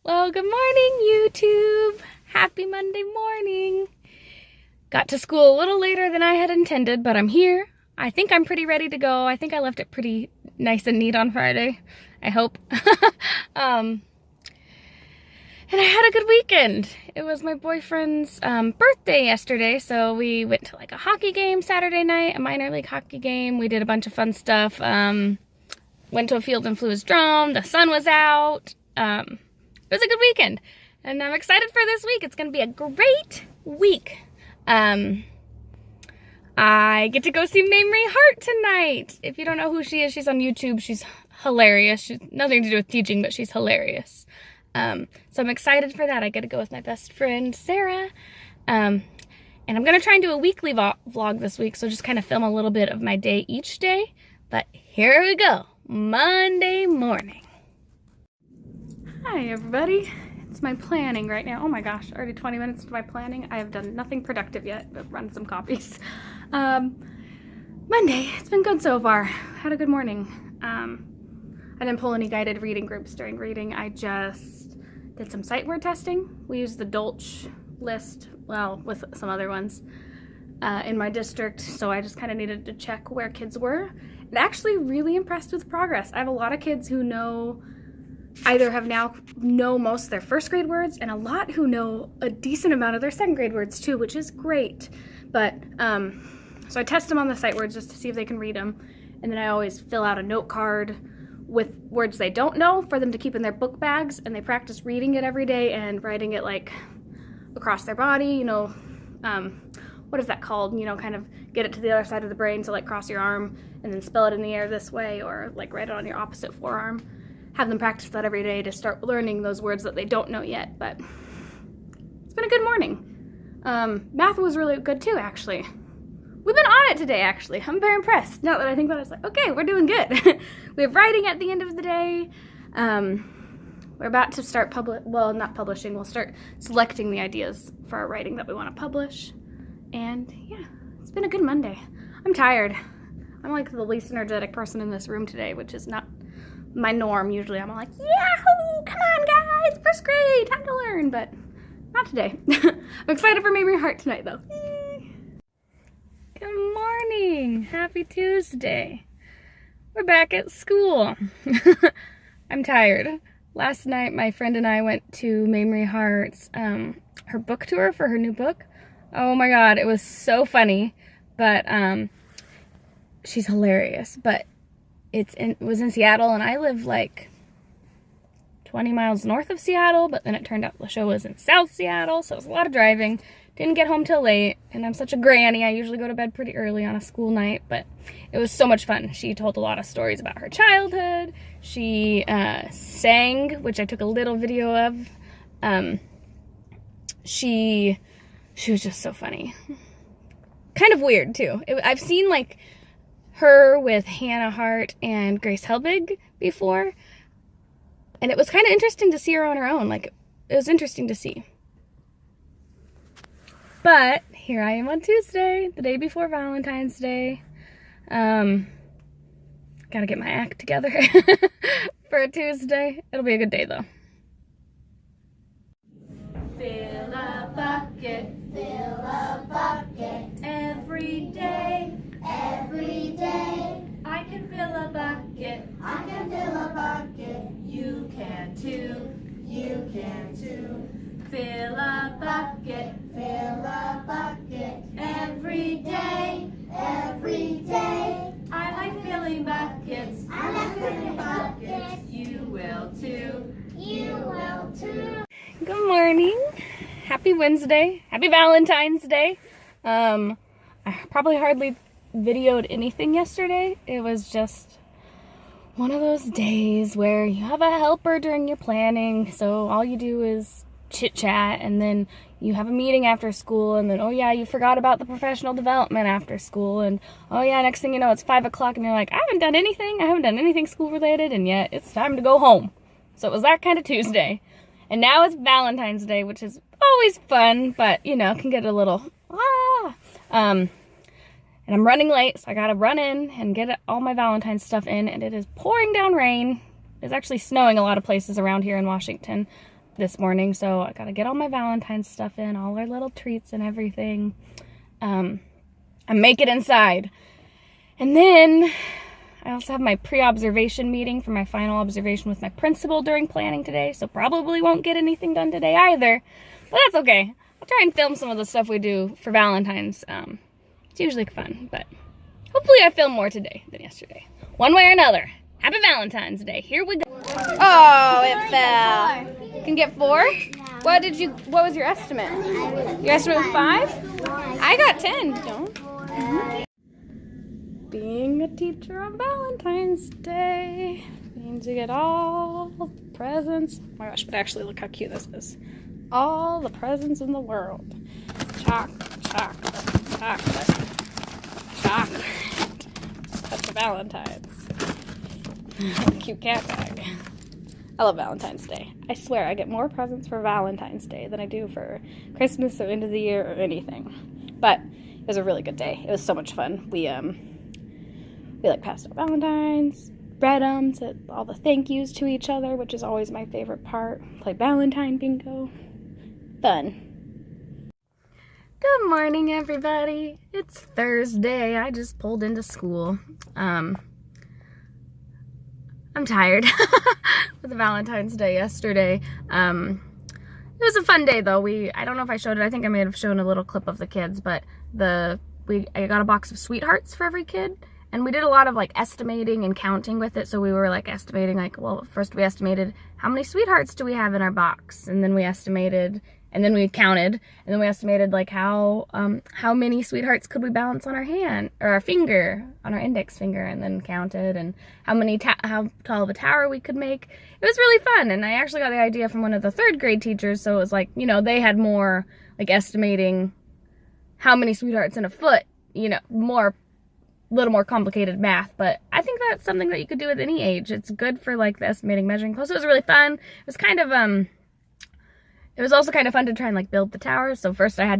Well, good morning, YouTube. Happy Monday morning. Got to school a little later than I had intended, but I'm here. I think I'm pretty ready to go. I think I left it pretty nice and neat on Friday. I hope. And I had a good weekend. It was my boyfriend's birthday yesterday, so we went to like a hockey game Saturday night, a minor league hockey game. We did a bunch of fun stuff. Went to a field and flew his drone. The sun was out. It was a good weekend, and I'm excited for this week. It's going to be a great week. I get to go see Mamrie Hart tonight. If you don't know who she is, she's on YouTube. She's hilarious. She's nothing to do with teaching, but she's hilarious. So I'm excited for that. I get to go with my best friend, Sarah. And I'm going to try and do a weekly vlog this week, so just kind of film a little bit of my day each day. But here we go. Monday morning. Hi, everybody. It's my planning right now. Oh my gosh, already 20 minutes into my planning. I have done nothing productive yet, but run some copies. Monday, it's been good so far. Had a good morning. I didn't pull any guided reading groups during reading. I just did some sight word testing. We used the Dolch list, well, with some other ones in my district, so I just kind of needed to check where kids were. And actually really impressed with progress. I have a lot of kids who either have now know most of their first grade words, and a lot who know a decent amount of their second grade words too, which is great. But so I test them on the sight words just to see if they can read them, and then I always fill out a note card with words they don't know for them to keep in their book bags, and they practice reading it every day and writing it like across their body, you know, what is that called, you know, kind of get it to the other side of the brain, so like cross your arm and then spell it in the air this way, or like write it on your opposite forearm. Have them practice that every day to start learning those words that they don't know yet. But it's been a good morning. Math was really good too, actually. We've been on it today, actually. I'm very impressed. Now that I think about it, it's like, okay, we're doing good. We have writing at the end of the day. We're about to start not publishing. We'll start selecting the ideas for our writing that we want to publish. And yeah, it's been a good Monday. I'm tired. I'm like the least energetic person in this room today, which is not my norm. Usually I'm like, yahoo, come on guys, first grade, time to learn, but not today. I'm excited for Mamrie Hart tonight though. Good morning, happy Tuesday. We're back at school. I'm tired. Last night my friend and I went to Mamrie Hart's, her book tour for her new book. Oh my god, it was so funny, but she's hilarious, but it was in Seattle, and I live like 20 miles north of Seattle, but then it turned out the show was in South Seattle, so it was a lot of driving. Didn't get home till late, and I'm such a granny. I usually go to bed pretty early on a school night, but it was so much fun. She told a lot of stories about her childhood. She sang, which I took a little video of. She was just so funny. Kind of weird, too. I've seen, like, her with Hannah Hart and Grace Helbig before, and it was kind of interesting to see her on her own. Like, it was interesting to see. But here I am on Tuesday, the day before Valentine's Day. Gotta get my act together for a Tuesday. It'll be a good day though. Fill a bucket, every day. Every day, I can fill a bucket. I can fill a bucket. You can too. You can too. Fill a bucket. Fill a bucket. Every day. Every day, I like filling buckets. I like filling buckets. You will too. You will too. Good morning. Happy Wednesday. Happy Valentine's Day. I probably hardly videoed anything yesterday. It was just one of those days where you have a helper during your planning, so all you do is chit chat, and then you have a meeting after school, and then oh yeah, you forgot about the professional development after school, and oh yeah, next thing you know it's 5 o'clock and you're like, I haven't done anything school related, and yet it's time to go home. So it was that kind of Tuesday. And now it's Valentine's Day, which is always fun, but you know, can get a little and I'm running late, so I gotta run in and get all my Valentine's stuff in, and it is pouring down rain. It's actually snowing a lot of places around here in Washington, this morning, so I gotta get all my Valentine's stuff in, all our little treats and everything, and make it inside. And then I also have my pre-observation meeting for my final observation with my principal during planning today, so probably won't get anything done today either, but that's okay. I'll try and film some of the stuff we do for Valentine's. It's usually fun, but hopefully I film more today than yesterday. One way or another. Happy Valentine's Day. Here we go. Oh, it fell. You can get 4? What was your estimate? Your estimate was 5? I got 10. Don't. Being a teacher on Valentine's Day means you get all the presents. Oh my gosh, but actually look how cute this is. All the presents in the world. Chocolate, chocolate, chocolate, chocolate. That's a Valentine's. Cute cat bag. I love Valentine's Day. I swear I get more presents for Valentine's Day than I do for Christmas or end of the year or anything. But it was a really good day. It was so much fun. We like passed out Valentines, read them, said all the thank yous to each other, which is always my favorite part. Played Valentine bingo. Fun. Good morning, everybody. It's Thursday. I just pulled into school. I'm tired with the Valentine's Day yesterday. It was a fun day though. I don't know if I showed it. I think I may have shown a little clip of the kids, but I got a box of sweethearts for every kid, and we did a lot of like estimating and counting with it. So we were like estimating, like, well, first we estimated how many sweethearts do we have in our box, and then we estimated, and then we counted, and then we estimated like how many sweethearts could we balance on our hand or our finger, on our index finger, and then counted, and how tall of a tower we could make. It was really fun, and I actually got the idea from one of the 3rd grade teachers, so it was like, you know, they had more like estimating how many sweethearts in a foot, you know, little more complicated math, but I think that's something that you could do at any age. It's good for like the estimating, measuring. Plus it was really fun. It was kind of it was also kind of fun to try and like build the tower. So first I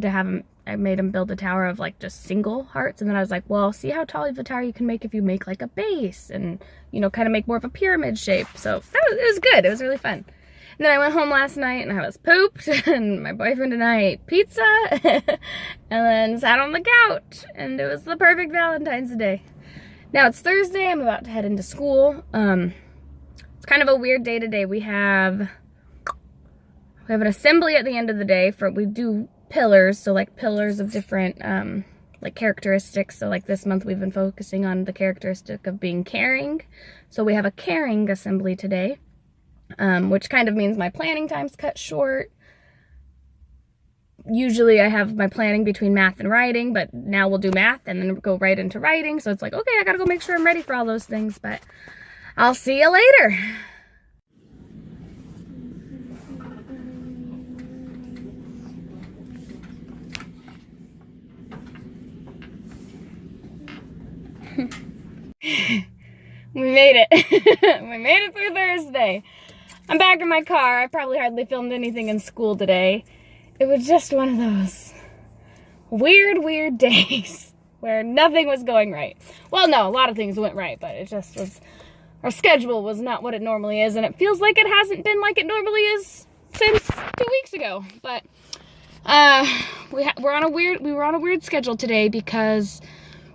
made him build a tower of like just single hearts, and then I was like, well, see how tall of a tower you can make if you make like a base and, you know, kind of make more of a pyramid shape. So it was good. It was really fun. And then I went home last night and I was pooped, and my boyfriend and I ate pizza and then sat on the couch, and it was the perfect Valentine's Day. Now it's Thursday. I'm about to head into school. It's kind of a weird day today. We have an assembly at the end of the day we do pillars, so like pillars of different like characteristics. So like this month we've been focusing on the characteristic of being caring. So we have a caring assembly today. Which kind of means my planning time's cut short. Usually I have my planning between math and writing, but now we'll do math and then go right into writing. So it's like, okay, I gotta go make sure I'm ready for all those things, but I'll see you later. We made it. We made it through Thursday. I'm back in my car. I probably hardly filmed anything in school today. It was just one of those weird days where nothing was going right. Well, no, a lot of things went right, but it just was, our schedule was not what it normally is, and it feels like it hasn't been like it normally is since 2 weeks ago. But we were on a weird schedule today because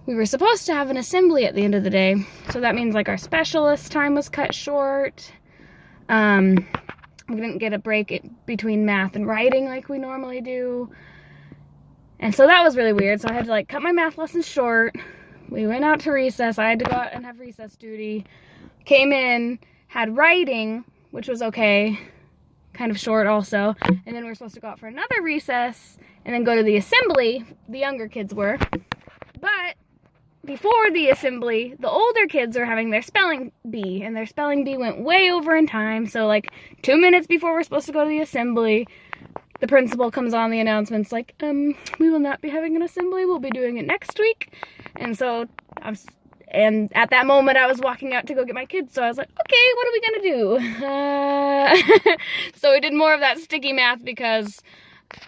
we were supposed to have an assembly at the end of the day. So that means like our specialist time was cut short. We didn't get a break between math and writing like we normally do. And so that was really weird. So I had to like cut my math lessons short. We went out to recess. I had to go out and have recess duty. Came in, had writing, which was okay. Kind of short also. And then we were supposed to go out for another recess and then go to the assembly. The younger kids were. But before the assembly, the older kids are having their spelling bee, and their spelling bee went way over in time. So like 2 minutes before we're supposed to go to the assembly, the principal comes on the announcements like, we will not be having an assembly. We'll be doing it next week. And so and at that moment I was walking out to go get my kids. So I was like, okay, what are we gonna do? So we did more of that sticky math because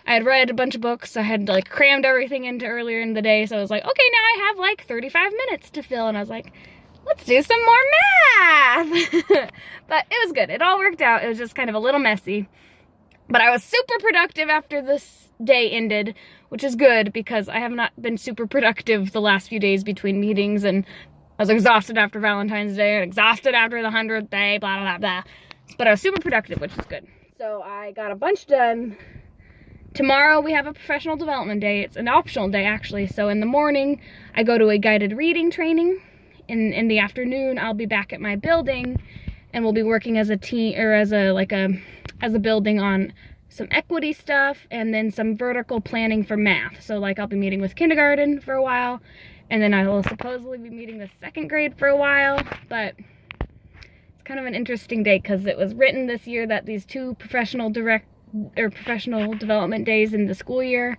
I had read a bunch of books. I had like crammed everything into earlier in the day. So I was like, okay, now I have like 35 minutes to fill. And I was like, let's do some more math. But it was good. It all worked out. It was just kind of a little messy. But I was super productive after this day ended, which is good because I have not been super productive the last few days between meetings, and I was exhausted after Valentine's Day and exhausted after the 100th day, blah, blah, blah. But I was super productive, which is good. So I got a bunch done. Tomorrow we have a professional development day. It's an optional day, actually. So in the morning, I go to a guided reading training. In the afternoon, I'll be back at my building, and we'll be working as a team, or as a building on some equity stuff, and then some vertical planning for math. So like I'll be meeting with kindergarten for a while, and then I will supposedly be meeting with second grade for a while. But it's kind of an interesting day because it was written this year that these two professional development days in the school year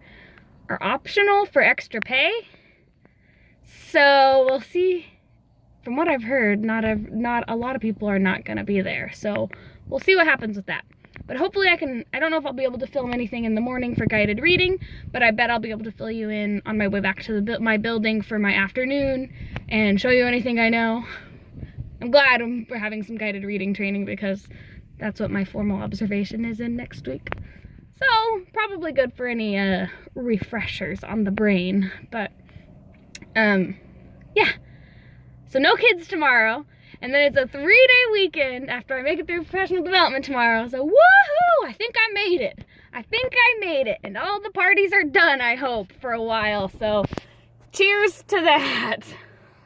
are optional for extra pay. So we'll see. From what I've heard, not a lot of people are not going to be there. So we'll see what happens with that. But hopefully I don't know if I'll be able to film anything in the morning for guided reading, but I bet I'll be able to fill you in on my way back to my building for my afternoon and show you anything I know. I'm glad we're having some guided reading training because that's what my formal observation is in next week. So probably good for any refreshers on the brain. But yeah. So no kids tomorrow, and then it's a 3-day weekend after I make it through professional development tomorrow. So woohoo! I think I made it. And all the parties are done, I hope, for a while. So cheers to that.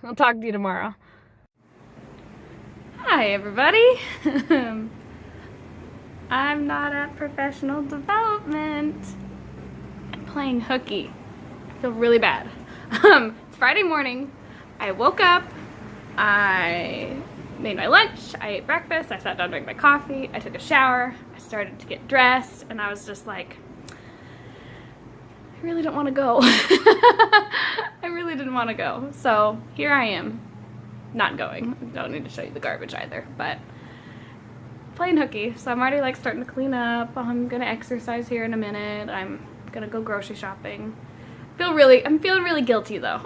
I'll talk to you tomorrow. Hi, everybody. I'm not at professional development. I'm playing hooky. I feel really bad. It's Friday morning. I woke up. I made my lunch, I ate breakfast, I sat down to drink my coffee, I took a shower, I started to get dressed, and I was just like, I really don't want to go. I really didn't want to go. So here I am, not going. I don't need to show you the garbage either, but playing hooky. So I'm already like starting to clean up. I'm gonna exercise here in a minute. I'm gonna go grocery shopping. I'm feeling really guilty though.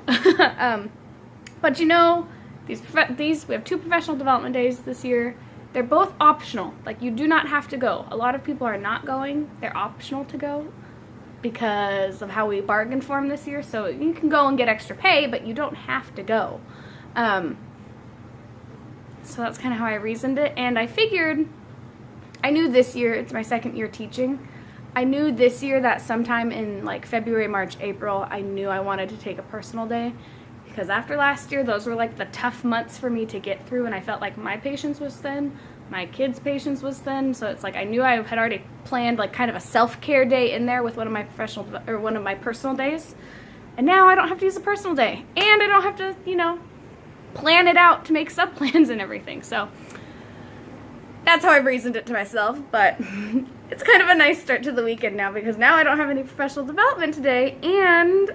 But you know, we have 2 professional development days this year. They're both optional. Like, you do not have to go. A lot of people are not going. They're optional to go because of how we bargained for them this year. So you can go and get extra pay, but you don't have to go. So that's kind of how I reasoned it. And I figured, I knew this year, it's my second year teaching. I knew this year that sometime in like February, March, April, I knew I wanted to take a personal day. Because after last year, those were like the tough months for me to get through, and I felt like my patience was thin, my kids' patience was thin, so it's like I knew I had already planned like kind of a self-care day in there with one of my personal days, and now I don't have to use a personal day, and I don't have to, you know, plan it out to make sub-plans and everything. So that's how I've reasoned it to myself, but it's kind of a nice start to the weekend now because now I don't have any professional development today, and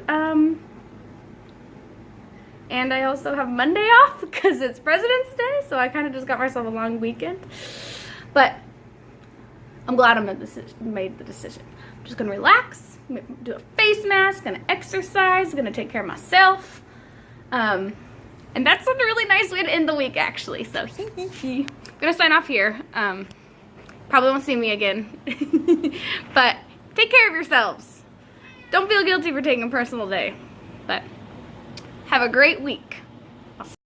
I also have Monday off because it's President's Day, so I kind of just got myself a long weekend. But I'm glad I made the decision. I'm just going to relax, do a face mask, going to exercise, going to take care of myself. And that's a really nice way to end the week, actually. So I'm going to sign off here. Probably won't see me again. But take care of yourselves. Don't feel guilty for taking a personal day. But have a great week.